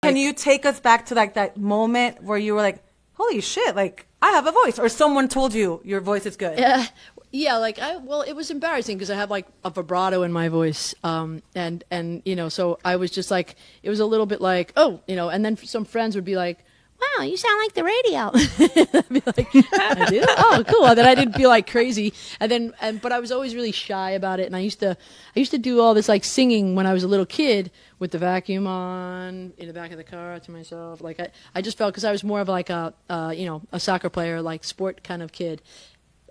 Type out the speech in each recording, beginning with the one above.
Can you take us back to like that moment where you were like, holy shit, like I have a voice, or someone told you your voice is good? Yeah, like well, it was embarrassing because I have like a vibrato in my voice, and you know, so I was just like, it was a little bit like, oh, you know, and then some friends would be like, wow, you sound like the radio. I'd be like, I do? Oh, cool. And then I didn't feel like crazy, but I was always really shy about it, and I used to do all this like singing when I was a little kid with the vacuum on in the back of the car to myself. Like I just felt, because I was more of like a you know, a soccer player, like sport kind of kid,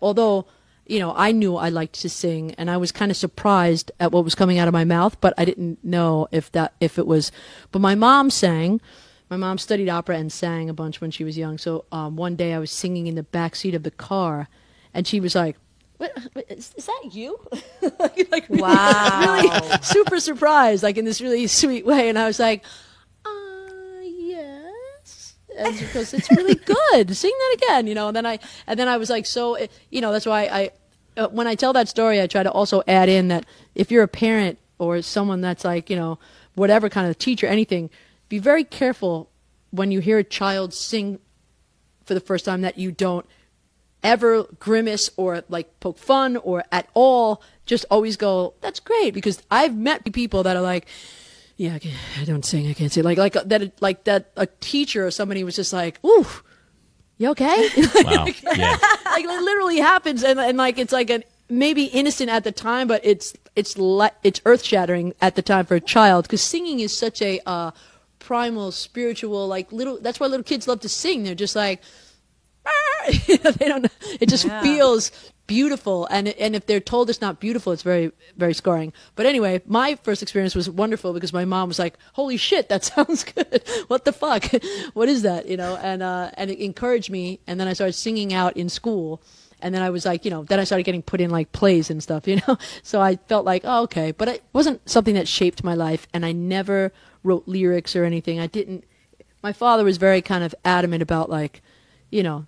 although. You know, I knew I liked to sing, and I was kind of surprised at what was coming out of my mouth, but I didn't know if it was. But my mom sang. My mom studied opera and sang a bunch when she was young. So one day I was singing in the back seat of the car, and she was like, "What is that you?" like wow, really super surprised, like in this really sweet way. And I was like, yes. And she goes, "It's really good. Sing that again," you know. And then I was like, so, you know, that's why when I tell that story, I try to also add in that if you're a parent or someone that's like, you know, whatever kind of teacher, anything, be very careful when you hear a child sing for the first time that you don't ever grimace or like poke fun or at all. Just always go, "That's great," because I've met people that are like, "Yeah, I don't sing, I can't sing." Like that a teacher or somebody was just like, "Ooh, you okay?" Wow. Yeah. Like it literally happens, and like it's like maybe innocent at the time, but it's earth shattering at the time for a child, because singing is such a primal, spiritual, like that's why little kids love to sing. They're just like, they don't know. It just feels beautiful, and if they're told it's not beautiful, it's very, very scarring. But anyway, my first experience was wonderful because my mom was like, "Holy shit, that sounds good. What the fuck? What is that?" You know, and it encouraged me. And then I started singing out in school, and then I was like, you know, then I started getting put in like plays and stuff, you know. So I felt like, oh, okay, but it wasn't something that shaped my life, and I never wrote lyrics or anything. I didn't. My father was very kind of adamant about like, you know,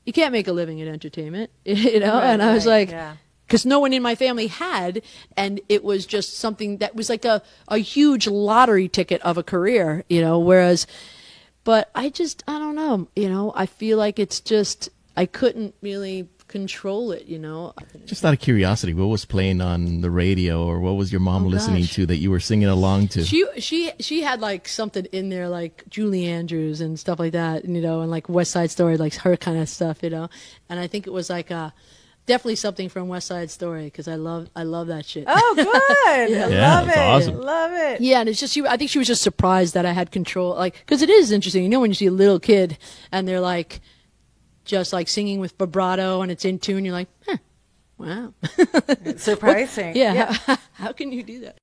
you can't make a living in entertainment, you know? Right, and I was like, yeah. Because no one in my family had, and it was just something that was like a huge lottery ticket of a career, you know, but I don't know, you know, I feel like it's just, I couldn't really control it, you know. Just out of curiosity, what was playing on the radio, or what was your mom listening to that you were singing along to? She had like something in there like Julie Andrews and stuff like that, you know, and like West Side Story, like her kind of stuff, you know. And I think it was like definitely something from West Side Story, because I love that shit. Oh, good. Yeah. Love it. Awesome. Love it. Yeah, and it's just I think she was just surprised that I had control, like, because it is interesting, you know, when you see a little kid and they're like just like singing with vibrato and it's in tune, you're like, huh, wow. It's surprising. Yeah. How can you do that?